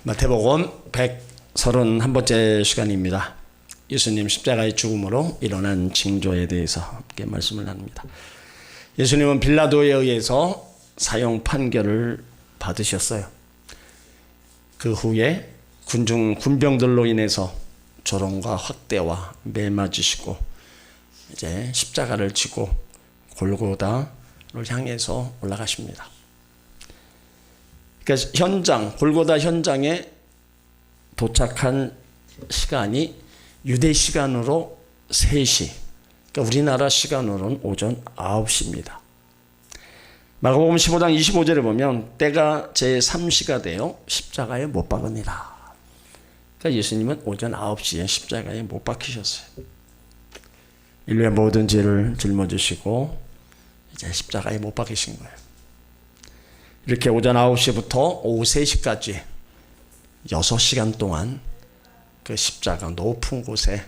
마태복음 131번째 시간입니다. 예수님 십자가의 죽음으로 일어난 징조에 대해서 함께 말씀을 나눕니다. 예수님은 빌라도에 의해서 사형 판결을 받으셨어요. 그 후에 군병들로 인해서 조롱과 학대와 매맞으시고 이제 십자가를 지고 골고다를 향해서 올라가십니다. 그러니까 골고다 현장에 도착한 시간이 유대 시간으로 3시, 그러니까 우리나라 시간으로는 오전 9시입니다. 마가복음 15장 25절에 보면 때가 제3시가 되어 십자가에 못 박으니라. 그러니까 예수님은 오전 9시에 십자가에 못 박히셨어요. 인류의 모든 죄를 짊어지시고 이제 십자가에 못 박히신 거예요. 이렇게 오전 9시부터 오후 3시까지 6시간 동안 그 십자가 높은 곳에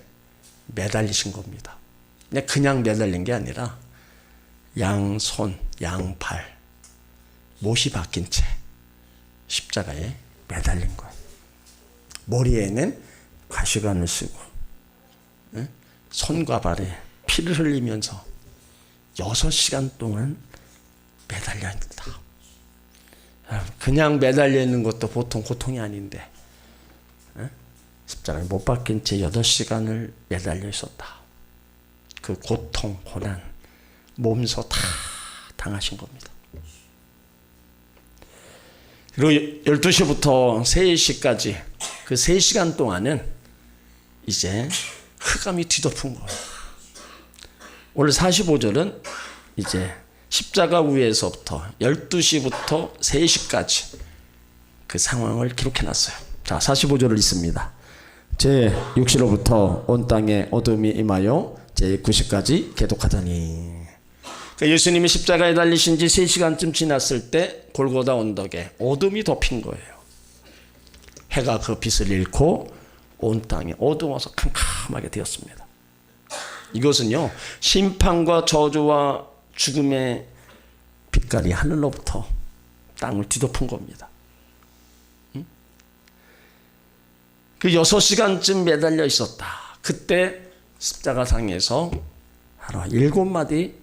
매달리신 겁니다. 그냥 매달린 게 아니라 양손, 양발, 못이 박힌 채 십자가에 매달린 거예요. 머리에는 가시관을 쓰고 손과 발에 피를 흘리면서 6시간 동안 매달려 있다. 그냥 매달려 있는 것도 보통 고통이 아닌데 십자가에 못 박힌 채 8시간을 매달려 있었다. 그 고통, 고난, 몸소 다 당하신 겁니다. 그리고 12시부터 3시까지 그 3시간 동안은 이제 흑암이 뒤덮은 거예요. 오늘 45절은 이제 십자가 위에서부터 12시부터 3시까지 그 상황을 기록해놨어요. 자, 45절을 읽습니다. 제6시로부터 온 땅에 어둠이 임하여 제9시까지 계속하더니. 그러니까 예수님이 십자가에 달리신 지 3시간쯤 지났을 때 골고다 언덕에 어둠이 덮인 거예요. 해가 그 빛을 잃고 온 땅이 어두워서 캄캄하게 되었습니다. 이것은요, 심판과 저주와 죽음의 빛깔이 하늘로부터 땅을 뒤덮은 겁니다. 그 6시간쯤 매달려 있었다. 그때 십자가상에서 하루 7마디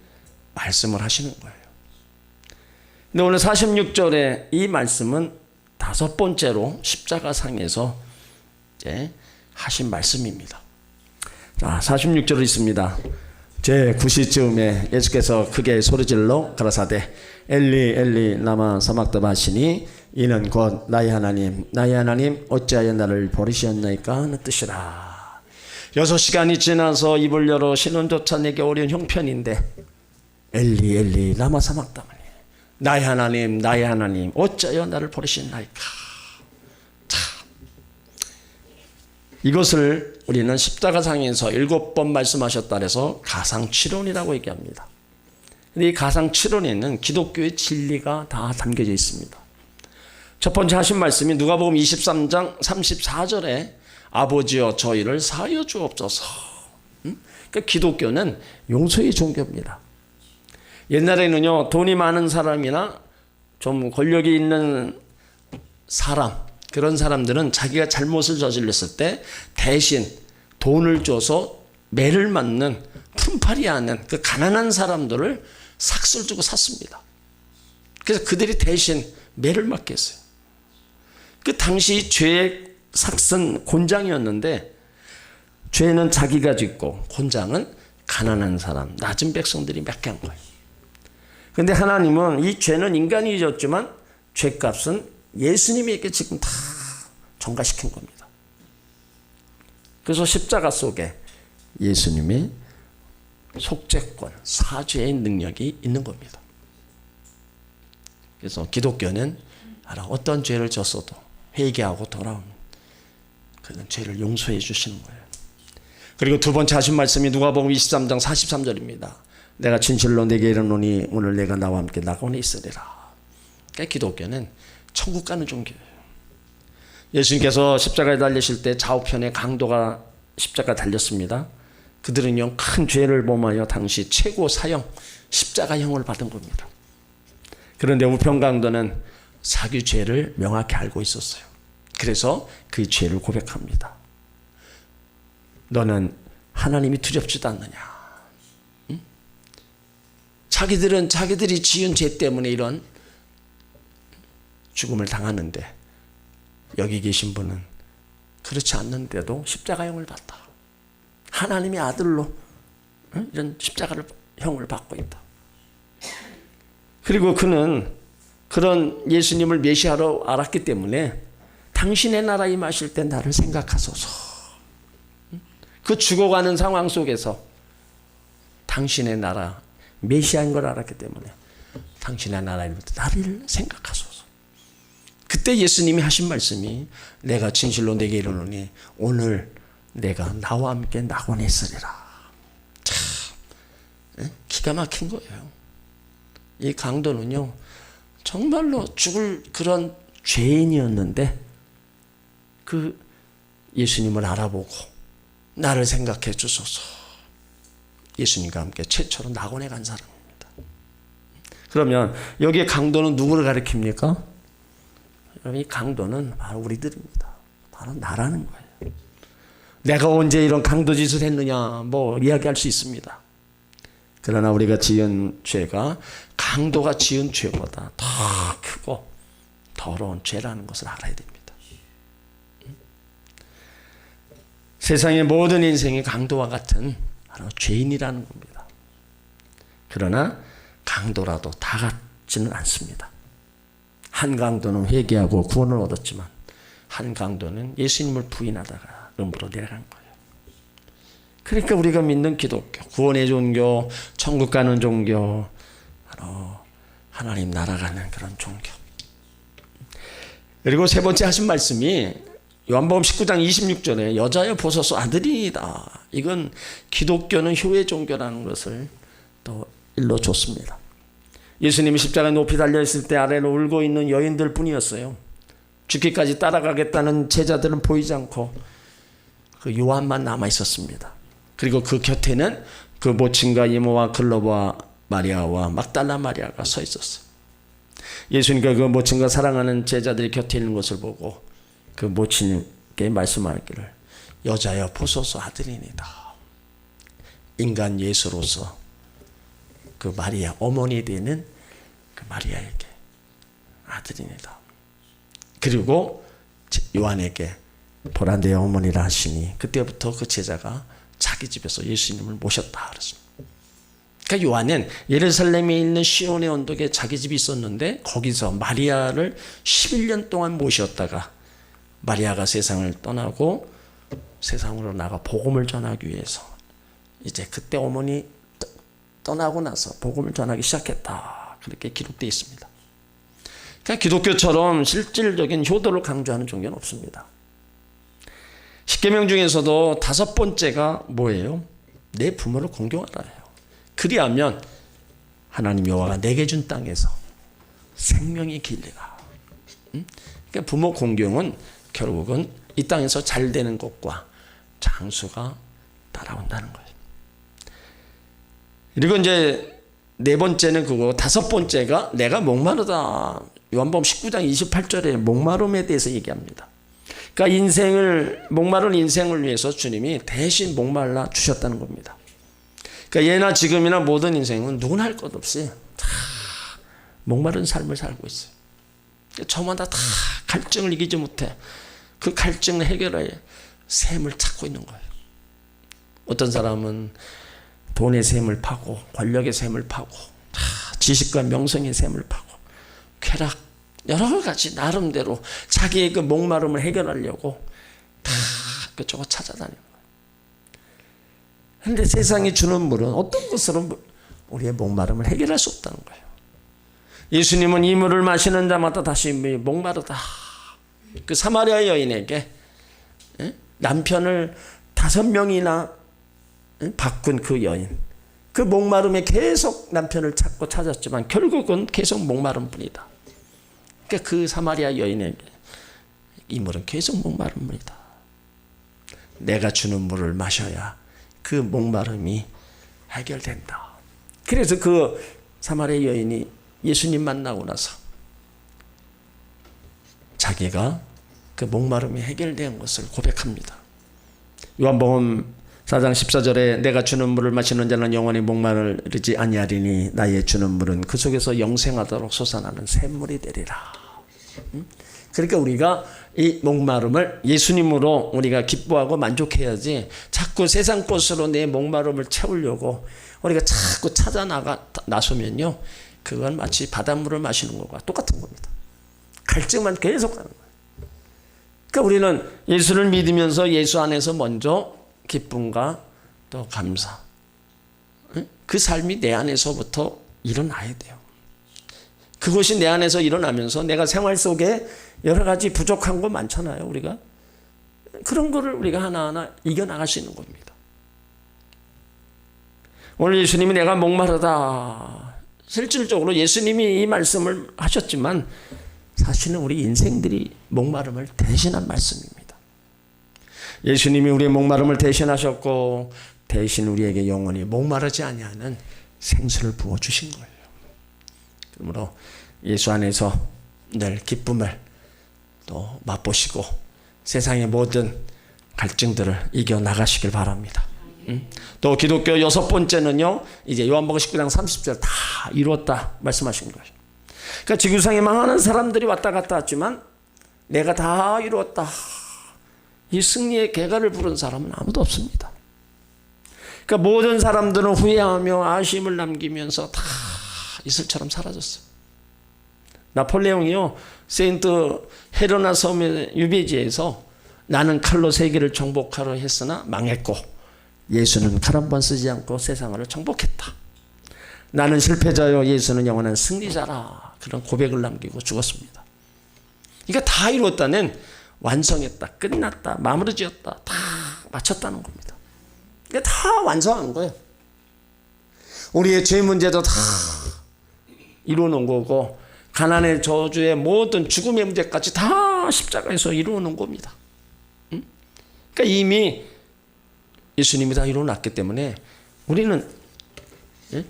말씀을 하시는 거예요. 근데 오늘 46절에 이 말씀은 5번째로 십자가상에서 이제 하신 말씀입니다. 자, 46절을 읽습니다. 제9시쯤에 예수께서 크게 소리질러 가라사대 엘리 엘리 라마 사막다바시니 이는 곧 나의 하나님 나의 하나님 어찌하여 나를 버리셨나이까 하는 뜻이라. 6시간이 지나서 입을 열어 신음조차 내게 어려운 형편인데 엘리 엘리 라마 사막다바니 나의 하나님 어찌하여 나를 버리셨나이까. 이것을 우리는 십자가상에서 7번 말씀하셨다 해서 가상칠언이라고 얘기합니다. 근데 이 가상칠언에는 기독교의 진리가 다 담겨져 있습니다. 첫 번째 하신 말씀이 누가복음 23장 34절에 아버지여 저희를 사하여 주옵소서. 그러니까 기독교는 용서의 종교입니다. 옛날에는요, 돈이 많은 사람이나 좀 권력이 있는 사람, 그런 사람들은 자기가 잘못을 저질렀을 때 대신 돈을 줘서 매를 맞는 품팔이 하는 그 가난한 사람들을 삭슬 주고 샀습니다. 그래서 그들이 대신 매를 맞게 했어요. 그 당시 죄의 삭슨 곤장이었는데 죄는 자기가 짓고 곤장은 가난한 사람, 낮은 백성들이 맡게 한 거예요. 그런데 하나님은 이 죄는 인간이 졌지만 죄값은 예수님에게 지금 다 전가시킨 겁니다. 그래서 십자가 속에 예수님의 속죄권, 사죄의 능력이 있는 겁니다. 그래서 기독교는 어떤 죄를 졌어도 회개하고 돌아오는 그런 죄를 용서해 주시는 거예요. 그리고 두 번째 하신 말씀이 누가복음 23장 43절입니다. 내가 진실로 내게 이르노니 오늘 내가 나와 함께 낙원에 있으리라. 그러니까 기독교는 천국 가는 종교예요. 예수님께서 십자가에 달리실 때 좌우편에 강도가 십자가 달렸습니다. 그들은요, 큰 죄를 범하여 당시 최고 사형 십자가형을 받은 겁니다. 그런데 우편 강도는 자기 죄를 명확히 알고 있었어요. 그래서 그 죄를 고백합니다. 너는 하나님이 두렵지도 않느냐. 응? 자기들이 지은 죄 때문에 이런 죽음을 당하는데 여기 계신 분은 그렇지 않는데도 십자가형을 받다. 하나님의 아들로 이런 십자가를 형을 받고 있다. 그리고 그는 그런 예수님을 메시아로 알았기 때문에 당신의 나라 임하실 때 나를 생각하소서. 그 죽어가는 상황 속에서 당신의 나라 메시아인 걸 알았기 때문에 당신의 나라 임할 때 나를 생각하소서. 그때 예수님이 하신 말씀이 내가 진실로 내게 이르노니 오늘 내가 나와 함께 낙원에 있으리라. 참 기가 막힌 거예요. 이 강도는요 정말로 죽을 그런 죄인이었는데 그 예수님을 알아보고 나를 생각해 주소서. 예수님과 함께 최초로 낙원에 간 사람입니다. 그러면 여기에 강도는 누구를 가리킵니까? 이 강도는 바로 우리들입니다. 바로 나라는 거예요. 내가 언제 이런 강도 짓을 했느냐 뭐 이야기할 수 있습니다. 그러나 우리가 지은 죄가 강도가 지은 죄보다 더 크고 더러운 죄라는 것을 알아야 됩니다. 세상의 모든 인생이 강도와 같은 바로 죄인이라는 겁니다. 그러나 강도라도 다 같지는 않습니다. 한 강도는 회개하고 구원을 얻었지만 한 강도는 예수님을 부인하다가 음부로 내려간 거예요. 그러니까 우리가 믿는 기독교, 구원의 종교, 천국 가는 종교, 바로 하나님 나라 가는 그런 종교. 그리고 세 번째 하신 말씀이 요한복음 19장 26절에 여자여 보소서 아들이다. 이건 기독교는 효의 종교라는 것을 또 일러줬습니다. 예수님이 십자가에 높이 달려있을 때 아래로 울고 있는 여인들 뿐이었어요. 죽기까지 따라가겠다는 제자들은 보이지 않고 그 요한만 남아 있었습니다. 그리고 그 곁에는 그 모친과 이모와 글로바 마리아와 막달라 마리아가 서 있었어요. 예수님과 그 모친과 사랑하는 제자들이 곁에 있는 것을 보고 그 모친에게 말씀하기를 여자여 보소서 아들이니다. 인간 예수로서 그 마리아 어머니 되는 그 마리아에게 아들이니다. 그리고 요한에게 보라 내 어머니라 하시니 그때부터 그 제자가 자기 집에서 예수님을 모셨다 그랬습니다. 그러니까 요한은 예루살렘에 있는 시온의 언덕에 자기 집이 있었는데 거기서 마리아를 11년 동안 모셨다가 마리아가 세상을 떠나고 세상으로 나가 복음을 전하기 위해서 이제 그때 어머니 떠나고 나서 복음을 전하기 시작했다. 그렇게 기록되어 있습니다. 그러니까 기독교처럼 실질적인 효도를 강조하는 종교는 없습니다. 십계명 중에서도 5번째가 뭐예요? 내 부모를 공경하라예요. 그리하면 하나님 여호와가 내게 준 땅에서 생명이 길리라. 그러니까 부모 공경은 결국은 이 땅에서 잘 되는 것과 장수가 따라온다는 거예요. 그리고 이제 네 번째는 그거, 5번째가 내가 목마르다. 요한복음 19장 28절에 목마름에 대해서 얘기합니다. 그러니까 목마른 인생을 위해서 주님이 대신 목말라 주셨다는 겁니다. 그러니까 예나 지금이나 모든 인생은 누구나 할 것 없이 다 목마른 삶을 살고 있어요. 저마다 다 갈증을 이기지 못해 그 갈증을 해결하여 샘을 찾고 있는 거예요. 어떤 사람은 돈의 샘을 파고 권력의 샘을 파고 지식과 명성의 샘을 파고 쾌락 여러 가지 나름대로 자기의 그 목마름을 해결하려고 다 그쪽으로 찾아다니는 거예요. 그런데 세상이 주는 물은 어떤 것으로 우리의 목마름을 해결할 수 없다는 거예요. 예수님은 이 물을 마시는 자마다 다시 목마르다. 그 사마리아 여인에게 남편을 5명이나 바꾼 그 여인, 그 목마름에 계속 남편을 찾고 찾았지만 결국은 계속 목마른 뿐이다. 그러니까 그 사마리아 여인에게 이 물은 계속 목마른 물이다. 내가 주는 물을 마셔야 그 목마름이 해결된다. 그래서 그 사마리아 여인이 예수님 만나고 나서 자기가 그 목마름이 해결된 것을 고백합니다. 요한복음 4장 14절에 내가 주는 물을 마시는 자는 영원히 목마르지 아니하리니 나의 주는 물은 그 속에서 영생하도록 솟아나는 샘물이 되리라. 그러니까 우리가 이 목마름을 예수님으로 우리가 기뻐하고 만족해야지, 자꾸 세상 것으로 내 목마름을 채우려고 우리가 자꾸 찾아 나서면요, 그건 마치 바닷물을 마시는 것과 똑같은 겁니다. 갈증만 계속 가는 거예요. 그러니까 우리는 예수를 믿으면서 예수 안에서 먼저 기쁨과 또 감사, 그 삶이 내 안에서부터 일어나야 돼요. 그것이 내 안에서 일어나면서 내가 생활 속에 여러 가지 부족한 거 많잖아요. 우리가 그런 거를 우리가 하나하나 이겨나갈 수 있는 겁니다. 오늘 예수님이 내가 목마르다, 실질적으로 예수님이 이 말씀을 하셨지만 사실은 우리 인생들이 목마름을 대신한 말씀입니다. 예수님이 우리의 목마름을 대신하셨고 대신 우리에게 영원히 목마르지 아니하는 생수를 부어주신 거예요. 그러므로 예수 안에서 늘 기쁨을 또 맛보시고 세상의 모든 갈증들을 이겨나가시길 바랍니다. 또 기독교 여섯 번째는요, 이제 요한복음 19장 30절 다 이루었다 말씀하신 거예요. 그러니까 지구상에 많은 사람들이 왔다 갔다 했지만 내가 다 이루었다, 이 승리의 개가를 부른 사람은 아무도 없습니다. 그러니까 모든 사람들은 후회하며 아쉬움을 남기면서 다 이슬처럼 사라졌어요. 나폴레옹이요, 세인트 헤레나 섬의 유배지에서 나는 칼로 세계를 정복하려 했으나 망했고 예수는 칼 한 번 쓰지 않고 세상을 정복했다. 나는 실패자요 예수는 영원한 승리자라. 그런 고백을 남기고 죽었습니다. 그러니까 다 이루었다는 완성했다, 끝났다, 마무리 지었다, 다 마쳤다는 겁니다. 그러니까 다 완성한 거예요. 우리의 죄 문제도 다 이루어놓은 거고 가난의 저주의 모든 죽음의 문제까지 다 십자가에서 이루어놓은 겁니다. 그러니까 이미 예수님이 다 이루어놨기 때문에 우리는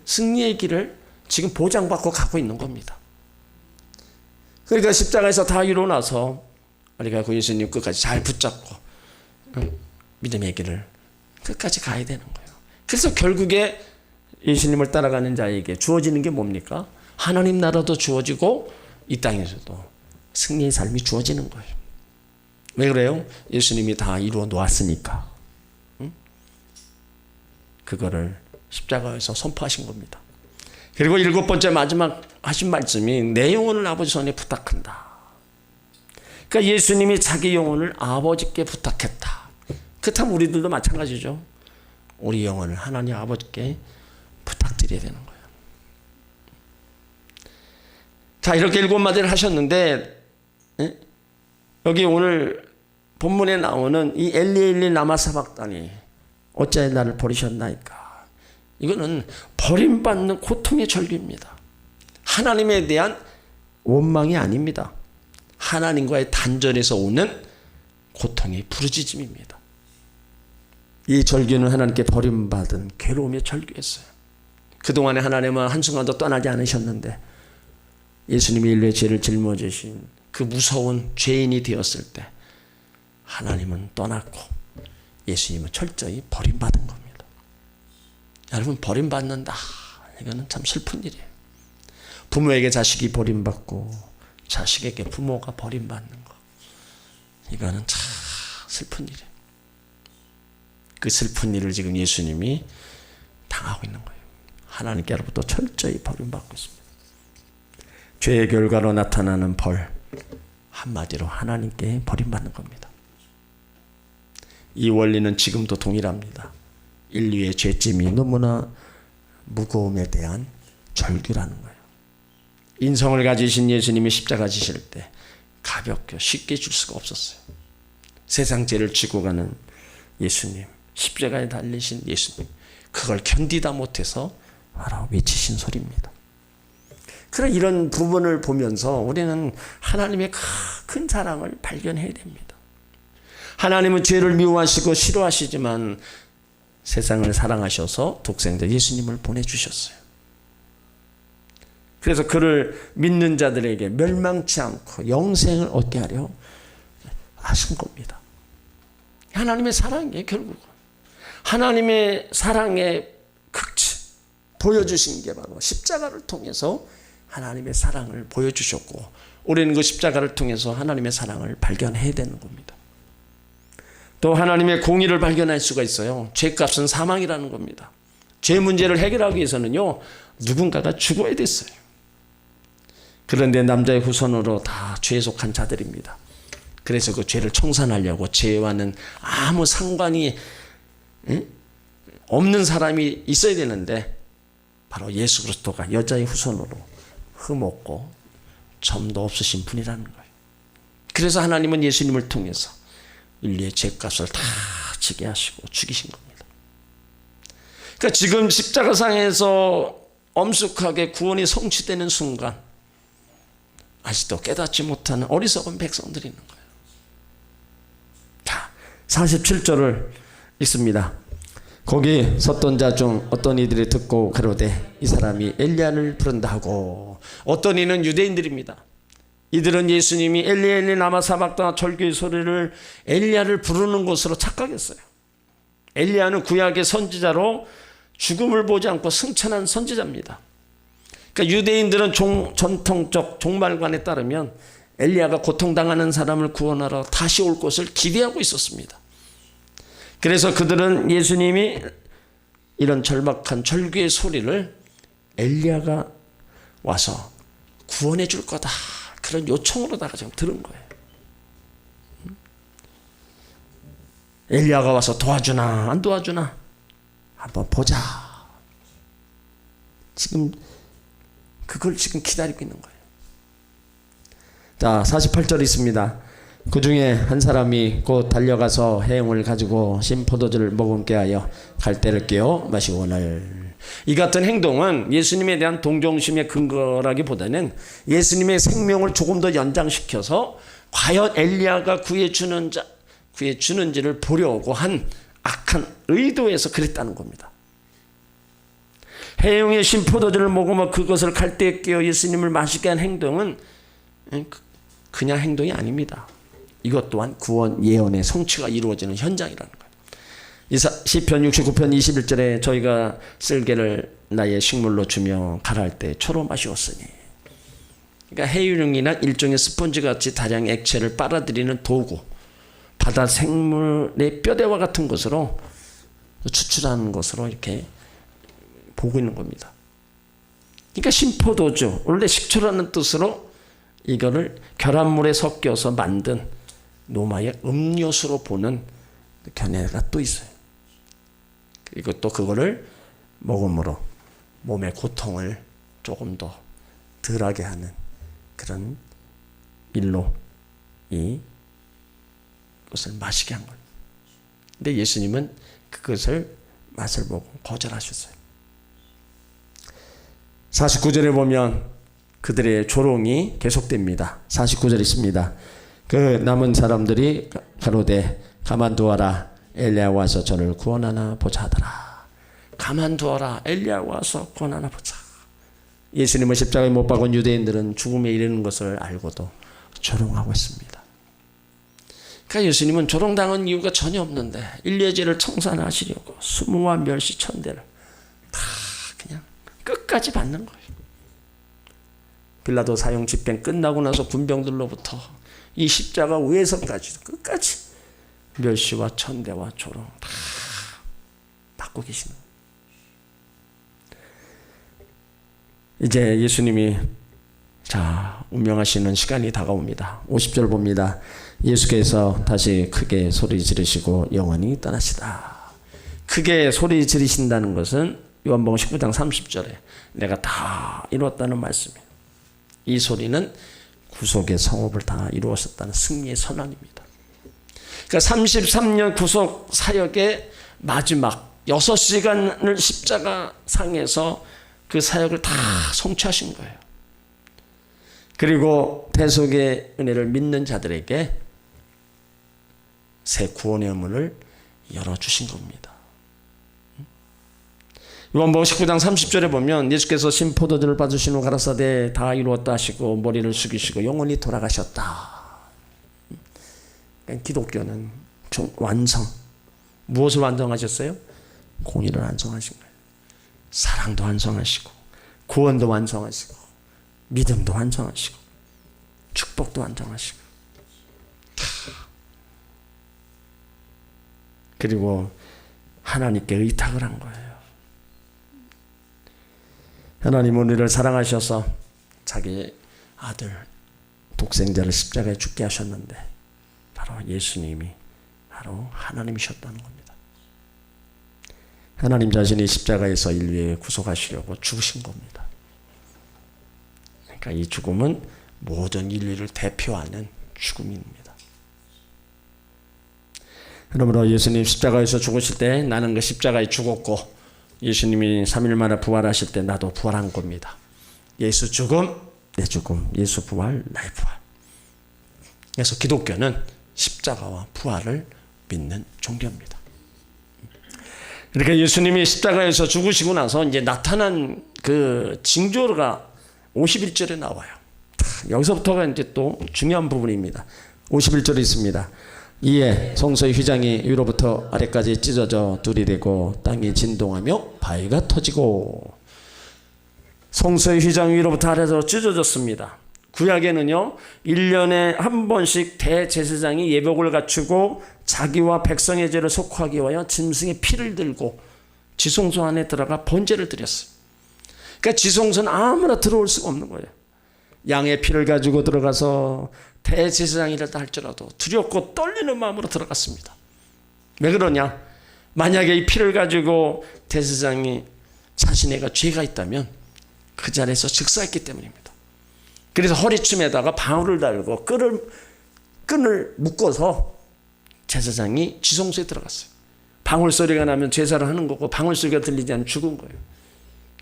승리의 길을 지금 보장받고 가고 있는 겁니다. 그러니까 십자가에서 다 이루어나서 우리가 그 예수님 끝까지 잘 붙잡고 믿음의 길을 끝까지 가야 되는 거예요. 그래서 결국에 예수님을 따라가는 자에게 주어지는 게 뭡니까? 하나님 나라도 주어지고 이 땅에서도 승리의 삶이 주어지는 거예요. 왜 그래요? 예수님이 다 이루어 놓았으니까. 그거를 십자가에서 선포하신 겁니다. 그리고 일곱 번째 마지막 하신 말씀이 내 영혼을 아버지 손에 부탁한다. 그러니까 예수님이 자기 영혼을 아버지께 부탁했다. 그렇다면 우리들도 마찬가지죠. 우리 영혼을 하나님 아버지께 부탁드려야 되는 거예요. 자, 이렇게 일곱 마디를 하셨는데 여기 오늘 본문에 나오는 이 엘리 라마 사박다니 어찌하여 나를 버리셨나이까. 이거는 버림받는 고통의 절규입니다. 하나님에 대한 원망이 아닙니다. 하나님과의 단절에서 오는 고통의 부르짖음입니다. 이 절규는 하나님께 버림받은 괴로움의 절규였어요. 그동안에 하나님은 한순간도 떠나지 않으셨는데 예수님이 인류의 죄를 짊어지신 그 무서운 죄인이 되었을 때 하나님은 떠났고 예수님은 철저히 버림받은 겁니다. 여러분, 버림받는다, 이거는 참 슬픈 일이에요. 부모에게 자식이 버림받고 자식에게 부모가 버림받는 거, 이거는 참 슬픈 일이에요. 그 슬픈 일을 지금 예수님이 당하고 있는 거예요. 하나님께로부터 철저히 버림받고 있습니다. 죄의 결과로 나타나는 벌, 한마디로 하나님께 버림받는 겁니다. 이 원리는 지금도 동일합니다. 인류의 죄짐이 너무나 무거움에 대한 절규라는 거예요. 인성을 가지신 예수님이 십자가 지실 때 가볍게 쉽게 줄 수가 없었어요. 세상 죄를 지고 가는 예수님, 십자가에 달리신 예수님, 그걸 견디다 못해서 하라고 외치신 소리입니다. 그런 이런 부분을 보면서 우리는 하나님의 큰 사랑을 발견해야 됩니다. 하나님은 죄를 미워하시고 싫어하시지만 세상을 사랑하셔서 독생자 예수님을 보내주셨어요. 그래서 그를 믿는 자들에게 멸망치 않고 영생을 얻게 하려 하신 겁니다. 하나님의 사랑이에요. 결국은 하나님의 사랑의 극치 보여주신 게 바로 십자가를 통해서 하나님의 사랑을 보여주셨고, 우리는 그 십자가를 통해서 하나님의 사랑을 발견해야 되는 겁니다. 또 하나님의 공의를 발견할 수가 있어요. 죄값은 사망이라는 겁니다. 죄 문제를 해결하기 위해서는요, 누군가가 죽어야 됐어요. 그런데 남자의 후손으로 다 죄에 속한 자들입니다. 그래서 그 죄를 청산하려고 죄와는 아무 상관이 없는 사람이 있어야 되는데, 바로 예수 그리스도가 여자의 후손으로 흠없고 점도 없으신 분이라는 거예요. 그래서 하나님은 예수님을 통해서 인류의 죄값을 다 지게 하시고 죽이신 겁니다. 그러니까 지금 십자가상에서 엄숙하게 구원이 성취되는 순간 아직도 깨닫지 못하는 어리석은 백성들이 있는 거예요. 자, 47절을 읽습니다. 거기 섰던 자 중 어떤 이들이 듣고 가로되 이 사람이 엘리야를 부른다 하고, 어떤 이는 유대인들입니다. 이들은 예수님이 엘리 엘리 라마 사박다나 절규의 소리를 엘리야를 부르는 것으로 착각했어요. 엘리야는 구약의 선지자로 죽음을 보지 않고 승천한 선지자입니다. 그러니까 유대인들은 전통적 종말관에 따르면 엘리야가 고통당하는 사람을 구원하러 다시 올 것을 기대하고 있었습니다. 그래서 그들은 예수님이 이런 절박한 절규의 소리를 엘리야가 와서 구원해 줄 거다, 그런 요청으로다가 지금 들은 거예요. 엘리야가 와서 도와주나 안 도와주나 한번 보자. 지금 그걸 지금 기다리고 있는 거예요. 자, 48절 있습니다. 그 중에 한 사람이 곧 달려가서 해용을 가지고 신 포도주를 머금게 하여 갈대를 끼워 마시고는, 이 같은 행동은 예수님에 대한 동정심의 근거라기보다는 예수님의 생명을 조금 더 연장시켜서 과연 엘리야가 구해주는지를 보려고 한 악한 의도에서 그랬다는 겁니다. 해용의 신 포도주를 먹으며 그것을 갈대에 끼워 예수님을 마시게 한 행동은 그냥 행동이 아닙니다. 이것 또한 구원 예언의 성취가 이루어지는 현장이라는 거예요. 시편 69편 21절에 저희가 쓸개를 나의 식물로 주며 가랄 때 초로 마시었으니, 그러니까 해유령이나 일종의 스펀지같이 다량의 액체를 빨아들이는 도구, 바다 생물의 뼈대와 같은 것으로 추출하는 것으로 이렇게 보고 있는 겁니다. 그러니까 신포도주, 원래 식초라는 뜻으로 이거를 결합물에 섞여서 만든 노마의 음료수로 보는 견해가 또 있어요. 그리고 또 그거를 먹음으로 몸의 고통을 조금 더 덜하게 하는 그런 일로 이것을 마시게 한 거예요. 근데 예수님은 그것을 맛을 보고 거절하셨어요. 49절에 보면 그들의 조롱이 계속됩니다. 49절 있습니다. 그 남은 사람들이 가로되 가만두어라, 엘리야 와서 저를 구원하나 보자 하더라. 가만두어라, 엘리야 와서 구원하나 보자. 예수님을 십자가에 못 박은 유대인들은 죽음에 이르는 것을 알고도 조롱하고 있습니다. 그러니까 예수님은 조롱당한 이유가 전혀 없는데 인류의 죄를 청산하시려고 수모와 멸시 천대를 다 그냥 끝까지 받는 거예요. 빌라도 사형 집행 끝나고 나서 군병들로부터 이 십자가 위에서까지도 끝까지 멸시와 천대와 조롱 다 받고 계시는 거예요. 이제 예수님이 운명하시는 시간이 다가옵니다. 50절 봅니다. 예수께서 다시 크게 소리 지르시고 영원히 떠나시다. 크게 소리 지르신다는 것은 요한복음 19장 30절에 내가 다 이루었다는 말씀이에요. 이 소리는 구속의 성업을 다 이루었었다는 승리의 선언입니다. 그러니까 33년 구속 사역의 마지막 6시간을 십자가 상에서 그 사역을 다 성취하신 거예요. 그리고 대속의 은혜를 믿는 자들에게 새 구원의 문을 열어주신 겁니다. 요한복음 19장 30절에 보면 예수께서 신포도주를 받으신 후 가라사대 다 이루었다 하시고 머리를 숙이시고 영원히 돌아가셨다. 기독교는 완성. 무엇을 완성하셨어요? 공의를 완성하신 거예요. 사랑도 완성하시고 구원도 완성하시고 믿음도 완성하시고 축복도 완성하시고 그리고 하나님께 의탁을 한 거예요. 하나님은 우리를 사랑하셔서 자기 아들 독생자를 십자가에 죽게 하셨는데 바로 예수님이 바로 하나님이셨다는 겁니다. 하나님 자신이 십자가에서 인류에 구속하시려고 죽으신 겁니다. 그러니까 이 죽음은 모든 인류를 대표하는 죽음입니다. 그러므로 예수님 십자가에서 죽으실 때 나는 그 십자가에 죽었고 예수님이 3일 만에 부활하실 때 나도 부활한 겁니다. 예수 죽음, 내 죽음, 예수 부활, 나의 부활. 그래서 기독교는 십자가와 부활을 믿는 종교입니다. 그러니까 예수님이 십자가에서 죽으시고 나서 이제 나타난 그 징조가 51절에 나와요. 여기서부터가 이제 또 중요한 부분입니다. 51절에 있습니다. 이에 성소의 휘장이 위로부터 아래까지 찢어져 둘이 되고 땅이 진동하며 바위가 터지고. 성소의 휘장 위로부터 아래로 찢어졌습니다. 구약에는요 1년에 한 번씩 대제사장이 예복을 갖추고 자기와 백성의 죄를 속하기 위하여 짐승의 피를 들고 지성소 안에 들어가 번제를 드렸어요. 그러니까 지성소는 아무나 들어올 수가 없는 거예요. 양의 피를 가지고 들어가서 대제사장이라 할지라도 두렵고 떨리는 마음으로 들어갔습니다. 왜 그러냐? 만약에 이 피를 가지고 대제사장이 자신에게 죄가 있다면 그 자리에서 즉사했기 때문입니다. 그래서 허리춤에다가 방울을 달고 끈을 묶어서 제사장이 지성소에 들어갔어요. 방울 소리가 나면 제사를 하는 거고 방울 소리가 들리지 않으면 죽은 거예요.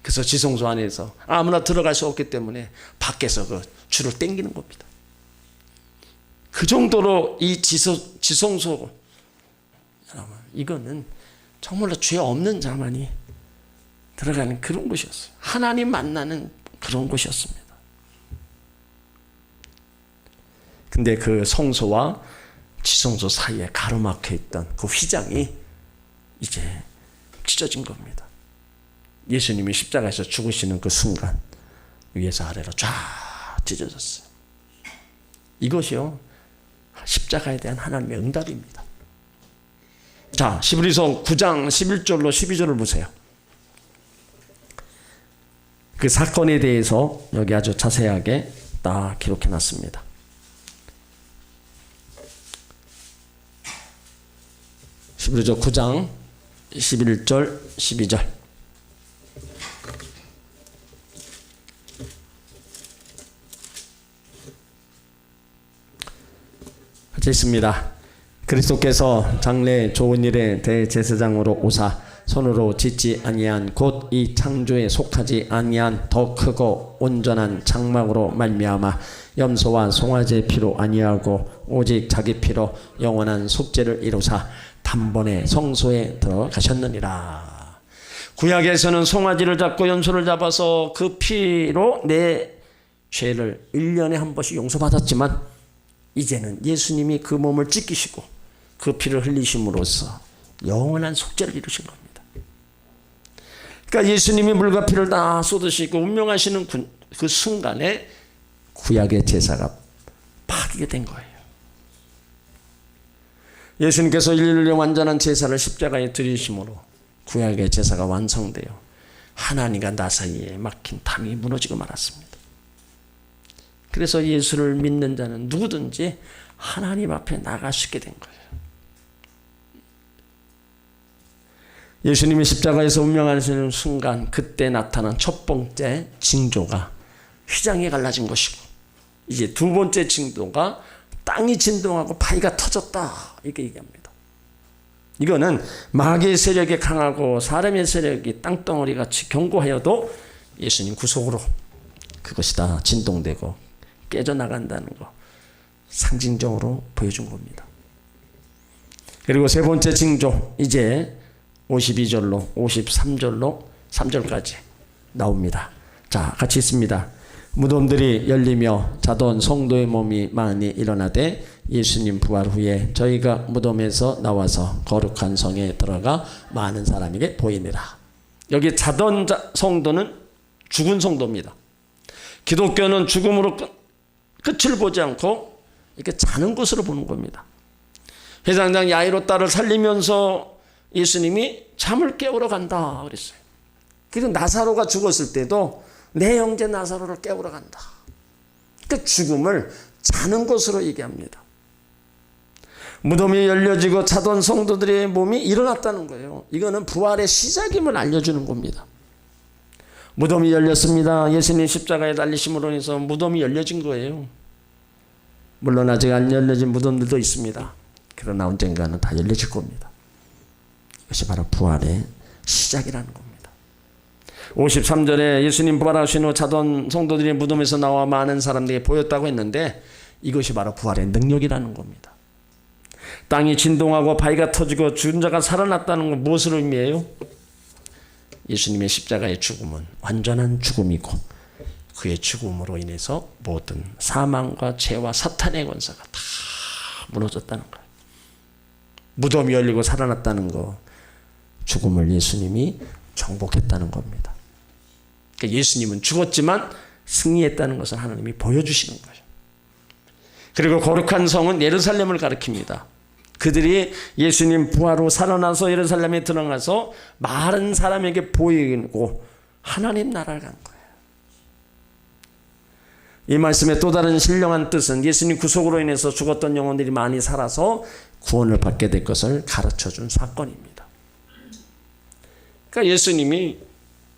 그래서 지성소 안에서 아무나 들어갈 수 없기 때문에 밖에서 그 줄을 당기는 겁니다. 그 정도로 이 지성소 여러분 이거는 정말로 죄 없는 자만이 들어가는 그런 곳이었어요. 하나님 만나는 그런 곳이었습니다. 근데 그 성소와 지성소 사이에 가로막혀 있던 그 휘장이 이제 찢어진 겁니다. 예수님이 십자가에서 죽으시는 그 순간 위에서 아래로 쫙 찢어졌어요. 이것이요 십자가에 대한 하나님의 응답입니다. 자, 히브리서 9장 11절로 12절을 보세요. 그 사건에 대해서 여기 아주 자세하게 다 기록해 놨습니다. 히브리서 9장 11절 12절 같이 있습니다. 그리스도께서 장래 좋은 일의 대제사장으로 오사 손으로 짓지 아니한 곧 이 창조에 속하지 아니한 더 크고 온전한 장막으로 말미암아 염소와 송아지의 피로 아니하고 오직 자기 피로 영원한 속죄를 이루사 단번에 성소에 들어가셨느니라. 구약에서는 송아지를 잡고 염소를 잡아서 그 피로 내 죄를 1년에 한 번씩 용서받았지만 이제는 예수님이 그 몸을 찢기시고 그 피를 흘리심으로써 영원한 속죄를 이루신 겁니다. 그러니까 예수님이 물과 피를 다 쏟으시고 운명하시는 그 순간에 구약의 제사가 파기게 된 거예요. 예수님께서 인류의 완전한 제사를 십자가에 드리심으로 구약의 제사가 완성되어 하나님과 나 사이에 막힌 담이 무너지고 말았습니다. 그래서 예수를 믿는 자는 누구든지 하나님 앞에 나갈 수 있게 된 거예요. 예수님이 십자가에서 운명하시는 순간 그때 나타난 첫 번째 징조가 휘장이 갈라진 것이고 이제 두 번째 징조가 땅이 진동하고 바위가 터졌다 이렇게 얘기합니다. 이거는 마귀의 세력이 강하고 사람의 세력이 땅덩어리 같이 견고하여도 예수님 구속으로 그것이 다 진동되고 깨져나간다는 거 상징적으로 보여준 겁니다. 그리고 세 번째 징조 이제 52절로 53절로 3절까지 나옵니다. 자, 같이 있습니다. 무덤들이 열리며 자던 성도의 몸이 많이 일어나되 예수님 부활 후에 저희가 무덤에서 나와서 거룩한 성에 들어가 많은 사람에게 보이니라. 여기 자던 성도는 죽은 성도입니다. 기독교는 죽음으로 끝을 보지 않고 이렇게 자는 것으로 보는 겁니다. 회장장 야이로 딸을 살리면서 예수님이 잠을 깨우러 간다 그랬어요. 그리고 나사로가 죽었을 때도 내 형제 나사로를 깨우러 간다. 그 죽음을 자는 것으로 얘기합니다. 무덤이 열려지고 자던 성도들의 몸이 일어났다는 거예요. 이거는 부활의 시작임을 알려주는 겁니다. 무덤이 열렸습니다. 예수님 십자가에 달리심으로 인해서 무덤이 열려진 거예요. 물론 아직 안 열려진 무덤들도 있습니다. 그러나 언젠가는 다 열려질 겁니다. 이것이 바로 부활의 시작이라는 겁니다. 53절에 예수님 부활하신 후 자던 성도들이 무덤에서 나와 많은 사람들에게 보였다고 했는데 이것이 바로 부활의 능력이라는 겁니다. 땅이 진동하고 바위가 터지고 죽은 자가 살아났다는 건 무엇을 의미해요? 예수님의 십자가의 죽음은 완전한 죽음이고 그의 죽음으로 인해서 모든 사망과 죄와 사탄의 권세가 다 무너졌다는 거예요. 무덤이 열리고 살아났다는 거, 죽음을 예수님이 정복했다는 겁니다. 그러니까 예수님은 죽었지만 승리했다는 것을 하나님이 보여주시는 거예요. 그리고 거룩한 성은 예루살렘을 가리킵니다. 그들이 예수님 부활 후 살아나서 예루살렘에 들어가서 많은 사람에게 보이고 하나님 나라를 간 거예요. 이 말씀의 또 다른 신령한 뜻은 예수님 구속으로 인해서 죽었던 영혼들이 많이 살아서 구원을 받게 될 것을 가르쳐준 사건입니다. 그러니까 예수님이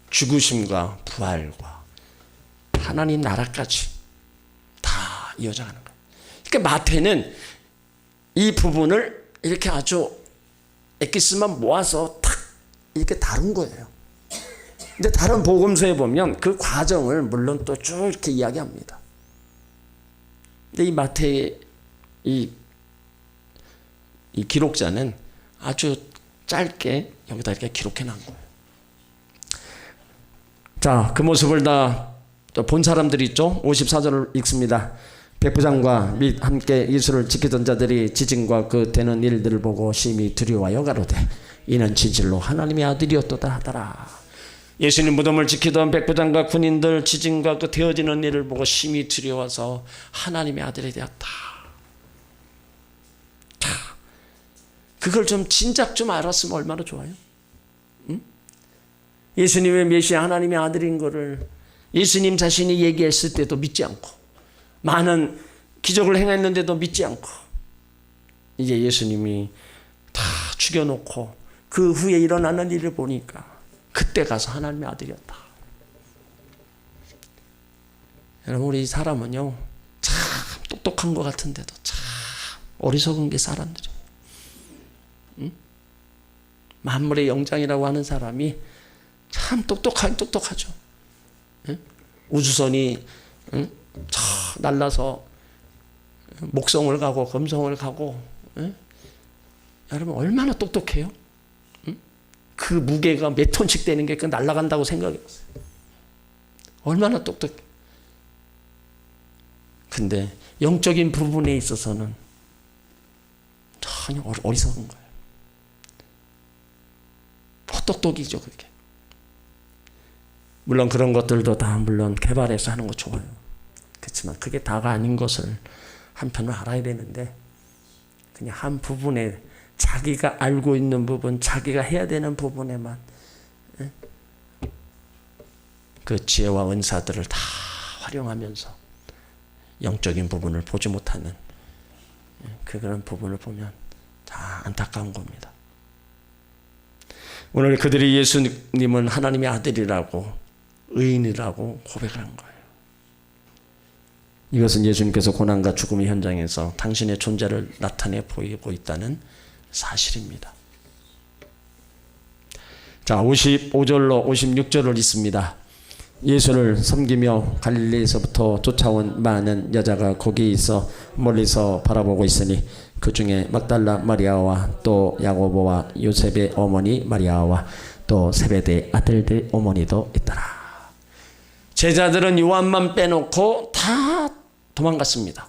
죽으심과 부활과 하나님 나라까지 다 이어져가는 거예요. 그러니까 마태는 이 부분을 이렇게 아주 엑기스만 모아서 탁 이렇게 다룬 거예요. 근데 다른 복음서에 보면 그 과정을 물론 또 쭉 이렇게 이야기합니다. 근데 이 마태의 이 기록자는 아주 짧게 여기다 이렇게 기록해 놓은 거예요. 자, 그 모습을 다 본 사람들이 있죠. 54절을 읽습니다. 백부장과 및 함께 예수를 지키던 자들이 지진과 그 되는 일들을 보고 심히 두려워하여 가로되 이는 진실로 하나님의 아들이었도다 하더라. 예수님 무덤을 지키던 백부장과 군인들 지진과 그 되어지는 일을 보고 심히 두려워서 하나님의 아들이 되었다. 자, 그걸 좀 진작 좀 알았으면 얼마나 좋아요. 응? 예수님의 메시아 하나님의 아들인 거를 예수님 자신이 얘기했을 때도 믿지 않고 많은 기적을 행했는데도 믿지 않고 이제 예수님이 다 죽여놓고 그 후에 일어나는 일을 보니까 그때 가서 하나님의 아들이었다. 여러분, 우리 사람은요 참 똑똑한 것 같은데도 참 어리석은 게 사람들이에요. 응? 만물의 영장이라고 하는 사람이 참 똑똑하죠. 응? 우주선이 날라서 목성을 가고 금성을 가고, 여러분 얼마나 똑똑해요? 그 무게가 몇 톤씩 되는 게 날아간다고 생각해봤어요. 얼마나 똑똑해. 근데 영적인 부분에 있어서는 전혀 어리석은 거예요. 호떡똑이죠 그게. 물론 그런 것들도 다 물론 개발해서 하는 거 좋아요. 그렇지만 그게 다가 아닌 것을 한편으로 알아야 되는데 그냥 한 부분에 자기가 알고 있는 부분, 자기가 해야 되는 부분에만 그 지혜와 은사들을 다 활용하면서 영적인 부분을 보지 못하는 그런 부분을 보면 다 안타까운 겁니다. 오늘 그들이 예수님은 하나님의 아들이라고 의인이라고 고백한 거예요. 이것은 예수님께서 고난과 죽음의 현장에서 당신의 존재를 나타내 보이고 있다는 사실입니다. 자, 55절로 56절을 읽습니다. 예수를 섬기며 갈릴리에서부터 쫓아온 많은 여자가 거기 있어 멀리서 바라보고 있으니 그 중에 막달라 마리아와 또 야고보와 요셉의 어머니 마리아와 또 세베대의 아들들 어머니도 있더라. 제자들은 요한만 빼놓고 다 도망갔습니다.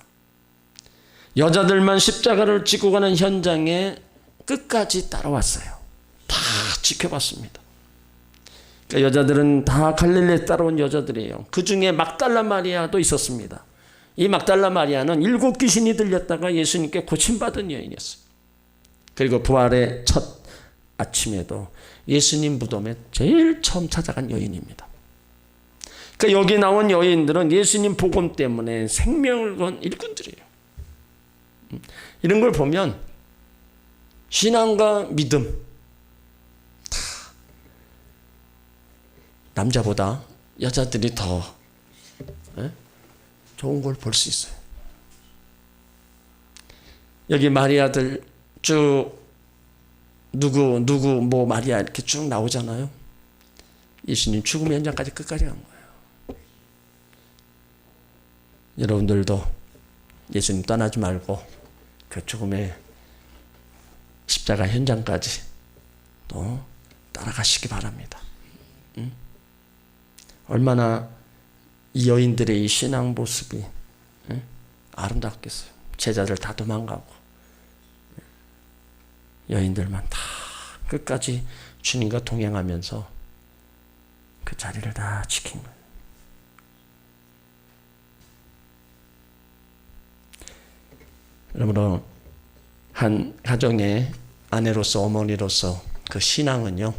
여자들만 십자가를 지고 가는 현장에 끝까지 따라왔어요. 다 지켜봤습니다. 그러니까 여자들은 다 갈릴리에 따라온 여자들이에요. 그 중에 막달라 마리아도 있었습니다. 이 막달라 마리아는 7 귀신이 들렸다가 예수님께 고침받은 여인이었어요. 그리고 부활의 첫 아침에도 예수님 무덤에 제일 처음 찾아간 여인입니다. 그러니까 여기 나온 여인들은 예수님 복음 때문에 생명을 건 일꾼들이에요. 이런 걸 보면 신앙과 믿음 다 남자보다 여자들이 더 좋은 걸 볼 수 있어요. 여기 마리아들 쭉 누구 뭐 마리아 이렇게 쭉 나오잖아요. 예수님 죽음 현장까지 끝까지 간 거예요. 여러분들도 예수님 떠나지 말고 그 죽음의 십자가 현장까지 또 따라가시기 바랍니다. 얼마나 이 여인들의 이 신앙 모습이 아름답겠어요. 제자들 다 도망가고 여인들만 다 끝까지 주님과 동행하면서 그 자리를 다 지킨 거예요. 그러므로 한 가정의 아내로서 어머니로서 그 신앙은요,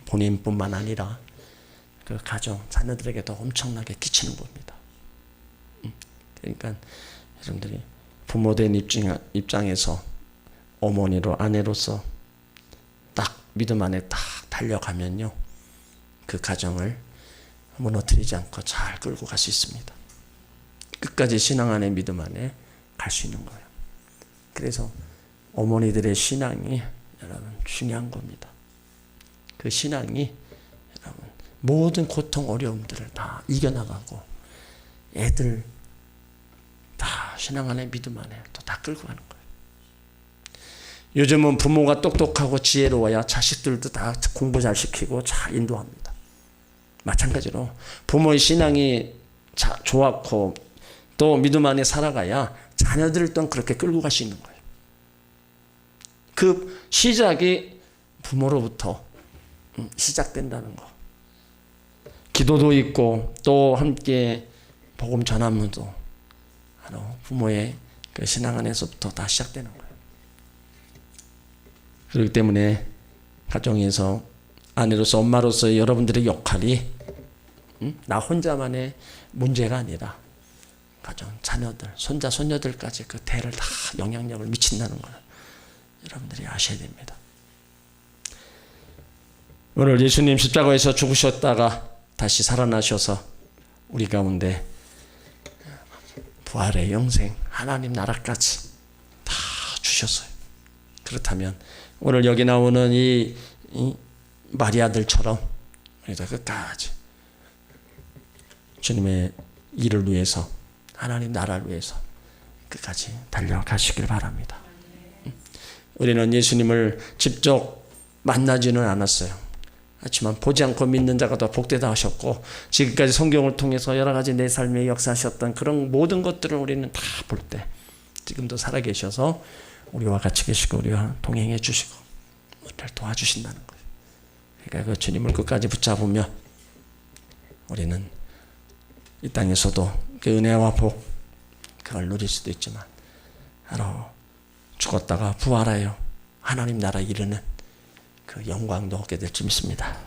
본인뿐만 아니라 그 가정, 자녀들에게도 엄청나게 끼치는 겁니다. 그러니까 여러분들이 부모된 입장에서 어머니로 아내로서 딱 믿음 안에 딱 달려가면요, 그 가정을 무너뜨리지 않고 잘 끌고 갈 수 있습니다. 끝까지 신앙 안에 믿음 안에 갈 수 있는 거예요. 그래서 어머니들의 신앙이 여러분 중요한 겁니다. 그 신앙이 여러분 모든 고통 어려움들을 다 이겨나가고 애들 다 신앙 안에 믿음 안에 또 다 끌고 가는 거예요. 요즘은 부모가 똑똑하고 지혜로워야 자식들도 다 공부 잘 시키고 잘 인도합니다. 마찬가지로 부모의 신앙이 좋았고 또 믿음 안에 살아가야 자녀들을 또한 그렇게 끌고 갈 수 있는 거예요. 그 시작이 부모로부터 시작된다는 거. 기도도 있고 또 함께 복음 전하면서 부모의 그 신앙 안에서부터 다 시작되는 거예요. 그렇기 때문에 가정에서 아내로서 엄마로서 여러분들의 역할이 나 혼자만의 문제가 아니라 가정, 자녀들, 손자, 손녀들까지 그 대를 다 영향력을 미친다는 걸 여러분들이 아셔야 됩니다. 오늘 예수님 십자가에서 죽으셨다가 다시 살아나셔서 우리 가운데 부활의 영생, 하나님 나라까지 다 주셨어요. 그렇다면 오늘 여기 나오는 이 마리아들처럼 우리도 끝까지 주님의 일을 위해서, 하나님 나라를 위해서 끝까지 달려가시길 바랍니다. 우리는 예수님을 직접 만나지는 않았어요. 그렇지만 보지 않고 믿는 자가 더 복되다 하셨고, 지금까지 성경을 통해서 여러 가지 내 삶에 역사하셨던 그런 모든 것들을 우리는 다 볼 때 지금도 살아계셔서 우리와 같이 계시고 우리와 동행해 주시고 우리를 도와주신다는 거예요. 그러니까 그 주님을 끝까지 붙잡으면 우리는 이 땅에서도 그 은혜와 복 그걸 누릴 수도 있지만 바로 죽었다가 부활하여 하나님 나라에 이르는 그 영광도 얻게 될 줄 믿습니다.